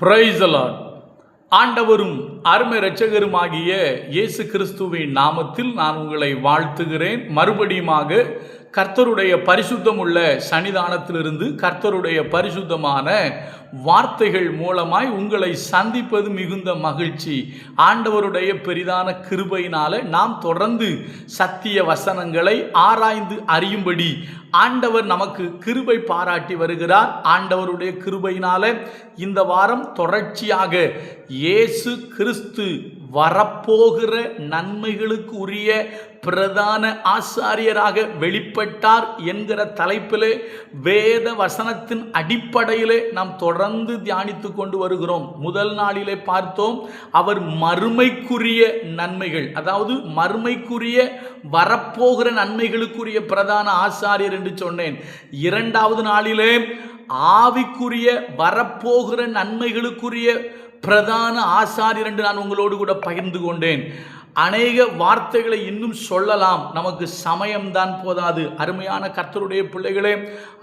Praise the Lord. ஆண்டவரும் அருமை இரட்சகருமாகிய இயேசு கிறிஸ்துவின் நாமத்தில் நான் உங்களை வாழ்த்துகிறேன். மறுபடியுமாக கர்த்தருடைய பரிசுத்தமுள்ள சன்னிதானத்திலிருந்து கர்த்தருடைய பரிசுத்தமான வார்த்தைகள் மூலமாய் உங்களை சந்திப்பது மிகுந்த மகிழ்ச்சி. ஆண்டவருடைய பெரிதான கிருபையினால நாம் தொடர்ந்து சத்திய வசனங்களை ஆராய்ந்து அறியும்படி ஆண்டவர் நமக்கு கிருபை பாராட்டி வருகிறார். ஆண்டவருடைய கிருபையினால இந்த வாரம் தொடர்ச்சியாக இயேசு கிறிஸ்து வரப்போகிற நன்மைகளுக்கு உரிய பிரதான ஆசாரியராக வெளிப்பட்டார் என்கிற தலைப்பிலே வேத வசனத்தின் அடிப்படையிலே நாம் தொடர்ந்து தியானித்து கொண்டு வருகிறோம். முதல் நாளிலே பார்த்தோம், அவர் மறுமைக்குரிய நன்மைகள், அதாவது மறுமைக்குரிய வரப்போகிற நன்மைகளுக்குரிய பிரதான ஆசாரியர் என்று சொன்னேன். இரண்டாவது நாளிலே ஆவிக்குரிய வரப்போகிற நன்மைகளுக்குரிய பிரதான ஆசாரியர் என்று நான் உங்களோடு கூட பகிர்ந்து கொண்டேன். அநேக வார்த்தைகளை இன்னும் சொல்லலாம், நமக்கு சமயம்தான் போதாது. அருமையான கர்த்தருடைய பிள்ளைகளே,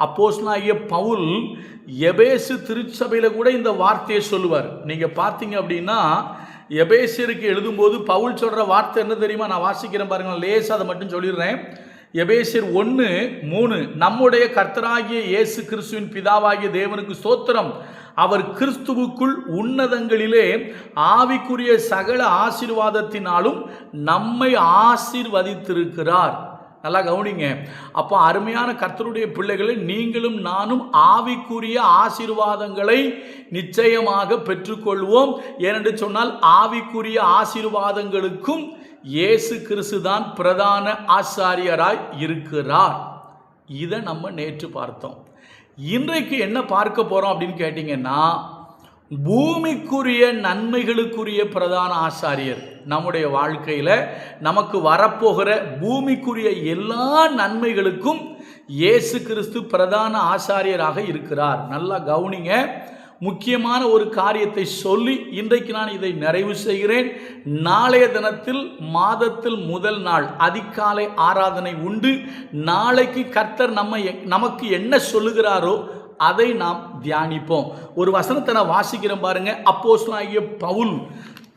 அப்போஸ்தலனாகிய பவுல் எபேசு திருச்சபையில் கூட இந்த வார்த்தையை சொல்லுவார். நீங்கள் பார்த்தீங்க அப்படின்னா எபேசியருக்கு எழுதும்போது பவுல் சொல்கிற வார்த்தை என்ன தெரியுமா? நான் வாசிக்கிறேன் பாருங்கள், லேசாக அதை மட்டும் சொல்லிடுறேன். எபேசியர் 1:3, நம்முடைய கர்த்தராகிய இயேசு கிறிஸ்துவின் பிதாவாகிய தேவனுக்கு ஸ்தோத்திரம், அவர் கிறிஸ்துவுக்குள் உன்னதங்களிலே ஆவிக்குரிய சகல ஆசீர்வாதத்தினாலும் நம்மை ஆசீர்வதித்திருக்கிறார். நல்லா கவனிங்க. அப்போ அருமையான கர்த்தருடைய பிள்ளைகளை, நீங்களும் நானும் ஆவிக்குரிய ஆசீர்வாதங்களை நிச்சயமாக பெற்றுக்கொள்வோம். ஏனென்று சொன்னால் ஆவிக்குரிய ஆசீர்வாதங்களுக்கும் இயேசு கிறிஸ்து தான் பிரதான ஆசாரியராய் இருக்கிறார். இதை நம்ம நேற்று பார்த்தோம். இன்றைக்கு என்ன பார்க்க போகிறோம் அப்படின்னு கேட்டிங்கன்னா, பூமிக்குரிய நன்மைகளுக்குரிய பிரதான ஆசாரியர். நம்முடைய வாழ்க்கையில் நமக்கு வரப்போகிற பூமிக்குரிய எல்லா நன்மைகளுக்கும் இயேசு கிறிஸ்து பிரதான ஆசாரியராக இருக்கிறார். நல்லா கவனிங்க. முக்கியமான ஒரு காரியத்தை சொல்லி இன்றைக்கு நான் இதை நிறைவு செய்கிறேன். நாளைய தினத்தில் மாதத்தில் முதல் நாள் அதிகாலை ஆராதனை உண்டு. நாளைக்கு கர்த்தர் நமக்கு என்ன சொல்லுகிறாரோ அதை நாம் தியானிப்போம். ஒரு வசனத்தை நான் வாசிக்கிறேன் பாருங்க. அப்போஸ்தலனாகிய பவுல்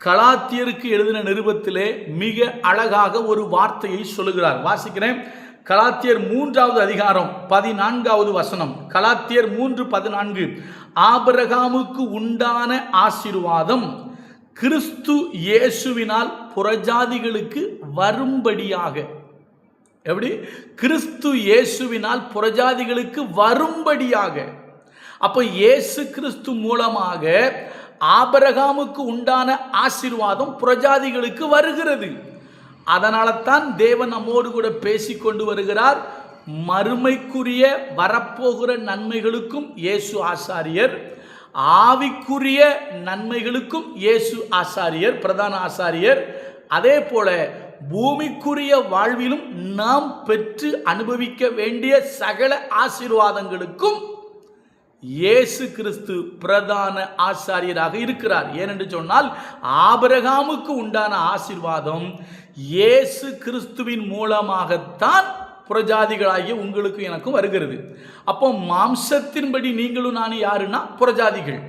கலாத்தியருக்கு எழுதின நிருபத்திலே மிக அழகாக ஒரு வார்த்தையை சொல்லுகிறார். வாசிக்கிறேன். கலாத்தியர் 3வது அதிகாரம் 14வது வசனம். கலாத்தியர் 3:14, ஆபிரகாமுக்கு உண்டான ஆசீர்வாதம் கிறிஸ்து இயேசுவினால் புறஜாதிகளுக்கு வரும்படியாக. எப்படி? கிறிஸ்து இயேசுவினால் புறஜாதிகளுக்கு வரும்படியாக. அப்போ இயேசு கிறிஸ்து மூலமாக ஆபிரகாமுக்கு உண்டான ஆசீர்வாதம் புறஜாதிகளுக்கு வருகிறது. அதனால தான் தேவன் நம்மோடு கூட பேசிக்கொண்டு வருகிறார். மறுமைக்குரிய வரப்போகிற நன்மைகளுக்கும் இயேசு ஆசாரியர், ஆவிக்குரிய நன்மைகளுக்கும் இயேசு ஆசாரியர், பிரதான ஆசாரியர். அதே போல பூமிக்குரிய வாழ்விலும் நாம் பெற்று அனுபவிக்க வேண்டிய சகல ஆசீர்வாதங்களுக்கும் இயேசு கிறிஸ்து பிரதான ஆசாரியராக இருக்கிறார். ஏனென்று சொன்னால் ஆபிரகாமுக்கு உண்டான ஆசீர்வாதம் இயேசு கிறிஸ்துவின் மூலமாகத்தான் புறஜாதிகளாகிய உங்களுக்கு எனக்கும் வருகிறது. அப்போ மாம்சத்தின்படி நீங்களும் நானும் யாருன்னா புறஜாதிகள்.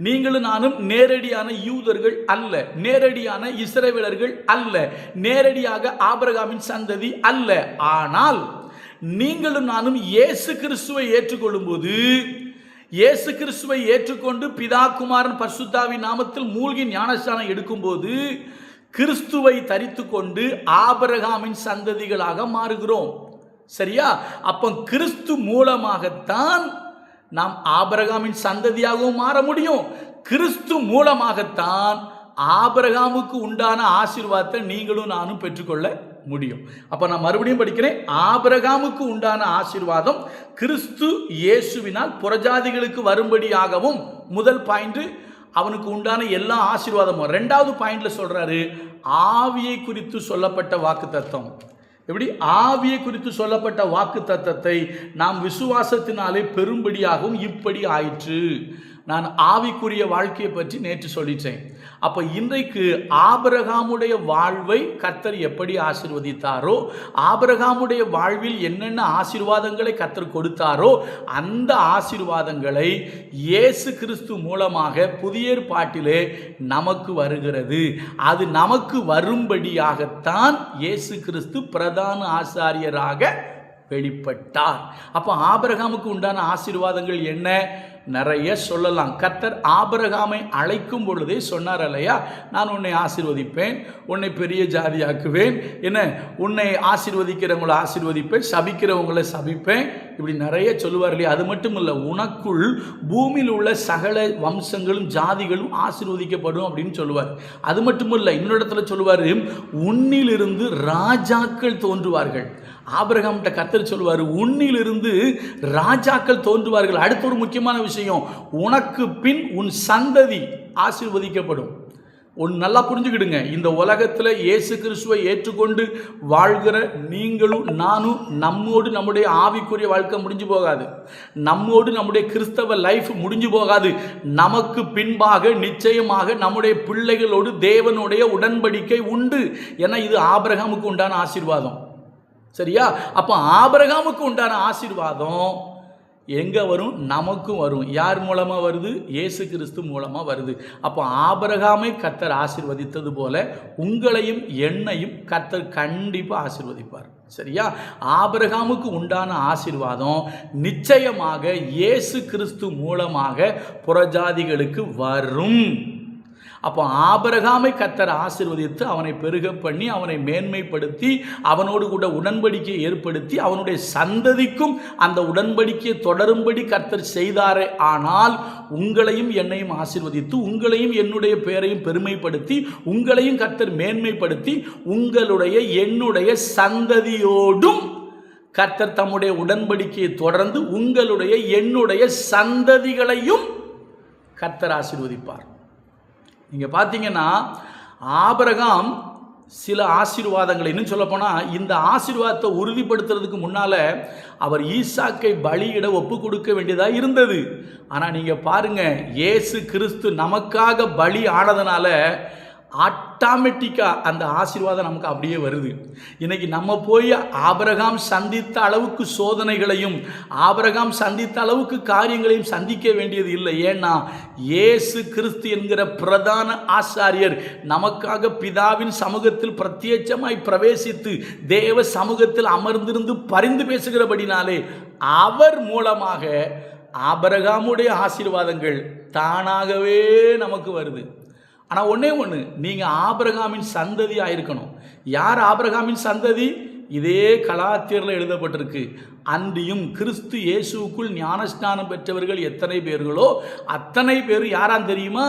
நீங்களும் நானும் நேரடியான யூதர்கள் அல்ல, நேரடியான இஸ்ரவேலர்கள் அல்ல, நேரடியாக ஆபிரகாமின் சந்ததி அல்ல. ஆனால் நீங்களும் நானும் இயேசு கிறிஸ்துவை ஏற்றுக்கொள்ளும் போது, இயேசு கிறிஸ்துவை ஏற்றுக்கொண்டு பிதா குமாரன் பரிசுத்தாவின் நாமத்தில் மூழ்கி ஞானஸ்நானம் எடுக்கும்போது கிறிஸ்துவை தரித்து கொண்டு ஆபிரகாமின் சந்ததிகளாக மாறுகிறோம். சரியா? அப்போ கிறிஸ்து மூலமாகத்தான் நாம் ஆபிரகாமின் சந்ததியாகவும் மாற முடியும். கிறிஸ்து மூலமாகத்தான் ஆபிரகாமுக்கு உண்டான ஆசீர்வாதத்தை நீங்களும் நானும் பெற்றுக்கொள்ள முடியும். அப்போ நான் மறுபடியும் படிக்கிறேன். ஆபிரகாமுக்கு உண்டான ஆசீர்வாதம் கிறிஸ்து இயேசுவினால் புறஜாதிகளுக்கு வரும்படியாகவும். முதல் பாயிண்ட், அவனுக்கு உண்டான எல்லா ஆசீர்வாதமும். ரெண்டாவது பாயிண்ட்ல சொல்றாரு, ஆவியை குறித்து சொல்லப்பட்ட வாக்கு தத்தம். எப்படி? ஆவியை குறித்து சொல்லப்பட்ட வாக்கு தத்தத்தை நாம் விசுவாசத்தினாலே பெரும்படியாகவும் இப்படி ஆயிற்று. நான் ஆவிக்குரிய வாழ்க்கையை பற்றி நேற்று சொல்லிட்டேன். அப்போ இன்றைக்கு ஆபிரகாமுடைய வாழ்வை கர்த்தர் எப்படி ஆசீர்வதித்தாரோ, ஆபிரகாமுடைய வாழ்வில் என்னென்ன ஆசீர்வாதங்களை கர்த்தர் கொடுத்தாரோ அந்த ஆசீர்வாதங்களை இயேசு கிறிஸ்து மூலமாக புதிய ஏற்பாட்டிலே நமக்கு வருகிறது. அது நமக்கு வரும்படியாகத்தான் இயேசு கிறிஸ்து பிரதான ஆசாரியராக வெளிப்பட்டார். அப்போ ஆபிரகாமுக்கு உண்டான ஆசீர்வாதங்கள் என்ன? நிறைய சொல்லலாம். கர்த்தர் ஆபிரகாமை அழைக்கும் பொழுதே சொன்னார் இல்லையா, நான் உன்னை ஆசீர்வதிப்பேன், உன்னை பெரிய ஜாதியாக்குவேன், என்ன உன்னை ஆசீர்வதிக்கிறவங்களை ஆசீர்வதிப்பேன், சபிக்கிறவங்களை சபிப்பேன், இப்படி நிறைய சொல்லுவார் இல்லையா. அது மட்டும் இல்லை, உனக்குள் பூமியில் உள்ள சகல வம்சங்களும் ஜாதிகளும் ஆசீர்வதிக்கப்படும் அப்படின்னு சொல்லுவார். அது மட்டும் இல்லை, இன்னொரு இடத்துல சொல்லுவார், உன்னிலிருந்து ராஜாக்கள் தோன்றுவார்கள். ஆபிரகாம்கிட்ட கர்த்தர் சொல்லுவார், உன்னிலிருந்து ராஜாக்கள் தோன்றுவார்கள். அடுத்த ஒரு முக்கியமான விஷயம், உனக்கு பின் உன் சந்ததி ஆசீர்வதிக்கப்படும். ஒன்று நல்லா புரிஞ்சுக்கிடுங்க, இந்த உலகத்தில் இயேசு கிறிஸ்துவை ஏற்றுக்கொண்டு வாழ்கிற நீங்களும் நானும் நம்மோடு நம்முடைய ஆவிக்குரிய வாழ்க்கை முடிஞ்சு போகாது, நம்மோடு நம்முடைய கிறிஸ்தவ லைஃப் முடிஞ்சு போகாது. நமக்கு பின்பாக நிச்சயமாக நம்முடைய பிள்ளைகளோடு தேவனுடைய உடன்படிக்கை உண்டு. ஏன்னா இது ஆபிரகாமுக்கு உண்டான ஆசீர்வாதம். சரியா? அப்போ ஆபிரகாமுக்கு உண்டான ஆசீர்வாதம் எங்கே வரும்? நமக்கும் வரும். யார் மூலமாக வருது? இயேசு கிறிஸ்து மூலமாக வருது. அப்போ ஆபிரகாமை கர்த்தர் ஆசீர்வதித்தது போல உங்களையும் என்னையும் கர்த்தர் கண்டிப்பாக ஆசீர்வதிப்பார். சரியா? ஆபிரகாமுக்கு உண்டான ஆசீர்வாதம் நிச்சயமாக இயேசு கிறிஸ்து மூலமாக புறஜாதிகளுக்கு வரும். அப்போ ஆபிரகாமை கர்த்தர் ஆசீர்வதித்து அவனை பெருக பண்ணி அவனை மேன்மைப்படுத்தி அவனோடு கூட உடன்படிக்கையை ஏற்படுத்தி அவனுடைய சந்ததிக்கும் அந்த உடன்படிக்கையை தொடரும்படி கர்த்தர் செய்தாரே. ஆனால் உங்களையும் என்னையும் ஆசீர்வதித்து உங்களையும் என்னுடைய பெயரையும் பெருமைப்படுத்தி உங்களையும் கர்த்தர் மேன்மைப்படுத்தி உங்களுடைய என்னுடைய சந்ததியோடும் கர்த்தர் தம்முடைய உடன்படிக்கையை தொடர்ந்து உங்களுடைய என்னுடைய சந்ததிகளையும் கர்த்தர் ஆசீர்வதிப்பார். நீங்கள் பார்த்தீங்கன்னா ஆபிரகாம் சில ஆசீர்வாதங்களை, இன்னும் சொல்லப்போனால் இந்த ஆசீர்வாதத்தை உறுதிப்படுத்துறதுக்கு முன்னால் அவர் ஈசாக்கை பலியிட ஒப்பு கொடுக்க வேண்டியதாக இருந்தது. ஆனால் நீங்கள் பாருங்கள், இயேசு கிறிஸ்து நமக்காக பலி ஆனதுனால ஆட்டோமேட்டிக்காக அந்த ஆசீர்வாதம் நமக்கு அப்படியே வருது. இன்னைக்கு நம்ம போய் ஆபிரகாம் சந்தித்த அளவுக்கு சோதனைகளையும் ஆபிரகாம் சந்தித்த அளவுக்கு காரியங்களையும் சந்திக்க வேண்டியது இல்லை. ஏன்னா இயேசு கிறிஸ்து என்கிற பிரதான ஆசாரியர் நமக்காக பிதாவின் சமூகத்தில் பிரத்யட்சமாய் பிரவேசித்து தேவ சமூகத்தில் அமர்ந்திருந்து பரிந்து பேசுகிறபடினாலே அவர் மூலமாக ஆபிரகாமுடைய ஆசீர்வாதங்கள் தானாகவே நமக்கு வருது. ஆனால் ஒன்றே ஒன்று, நீங்கள் ஆபிரகாமின் சந்ததியாக இருக்கணும். யார் ஆபிரகாமின் சந்ததி? இதே கலாத்தியரில் எழுதப்பட்டிருக்கு. அன்றியும் கிறிஸ்து இயேசுவுக்குள் ஞானஸ்நானம் பெற்றவர்கள் எத்தனை பேர்களோ அத்தனை பேர் யாரான் தெரியுமா?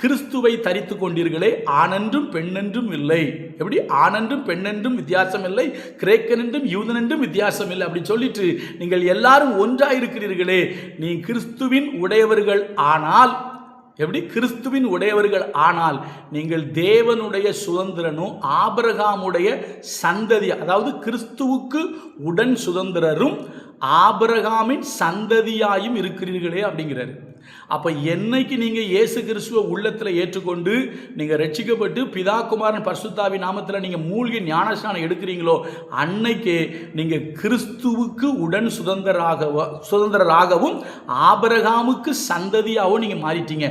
கிறிஸ்துவை தரித்து கொண்டீர்களே, ஆணென்றும் பெண்ணென்றும் இல்லை. எப்படி? ஆணென்றும் பெண்ணென்றும் வித்தியாசம் இல்லை, கிரேக்கனென்றும் யூதனென்றும் வித்தியாசம் இல்லை. அப்படி சொல்லிட்டு நீங்கள் எல்லாரும் ஒன்றாக இருக்கிறீர்களே, நீ கிறிஸ்துவின் உடையவர்கள் ஆனால், எப்படி? கிறிஸ்துவின் உடையவர்கள் ஆனால் நீங்கள் தேவனுடைய சுதந்திரனும் ஆபிரகாமுடைய சந்ததி, அதாவது கிறிஸ்துவுக்கு உடன் சுதந்திரரும் ஆபிரகாமின் சந்ததியாயும் இருக்கிறீர்களே அப்படிங்கிறாரு. அப்போ என்னைக்கு நீங்கள் இயேசு கிறிஸ்துவ உள்ளத்தில் ஏற்றுக்கொண்டு நீங்கள் ரட்சிக்கப்பட்டு பிதா குமாரன் பரிசுத்தாவி நாமத்தில் நீங்கள் மூழ்கி ஞானஸ்நானம் எடுக்கிறீங்களோ அன்னைக்கே நீங்கள் கிறிஸ்துவுக்கு உடன் சுதந்திரராகவும் ஆபிரகாமுக்கு சந்ததியாகவும் நீங்கள் மாறிட்டீங்க.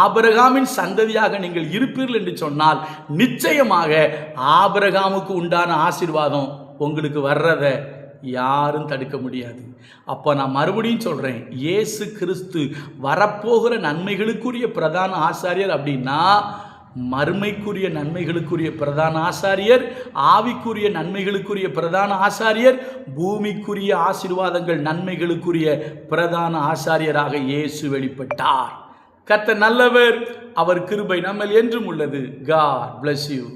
ஆபிரகாமின் சந்ததியாக நீங்கள் இருப்பீர்கள் என்று சொன்னால் நிச்சயமாக ஆபிரகாமுக்கு உண்டான ஆசீர்வாதம் உங்களுக்கு வர்றதை யாரும் தடுக்க முடியாது. அப்போ நான் மறுபடியும் சொல்கிறேன், இயேசு கிறிஸ்து வரப்போகிற நன்மைகளுக்குரிய பிரதான ஆசாரியர் அப்படின்னா மறுமைக்குரிய நன்மைகளுக்குரிய பிரதான ஆசாரியர், ஆவிக்குரிய நன்மைகளுக்குரிய பிரதான ஆசாரியர், பூமிக்குரிய ஆசீர்வாதங்கள் நன்மைகளுக்குரிய பிரதான ஆசாரியராக இயேசு வெளிப்பட்டார். கர்த்தர் நல்லவர், அவர் கிருபை நம்மில் என்றும் உள்ளது. God bless you.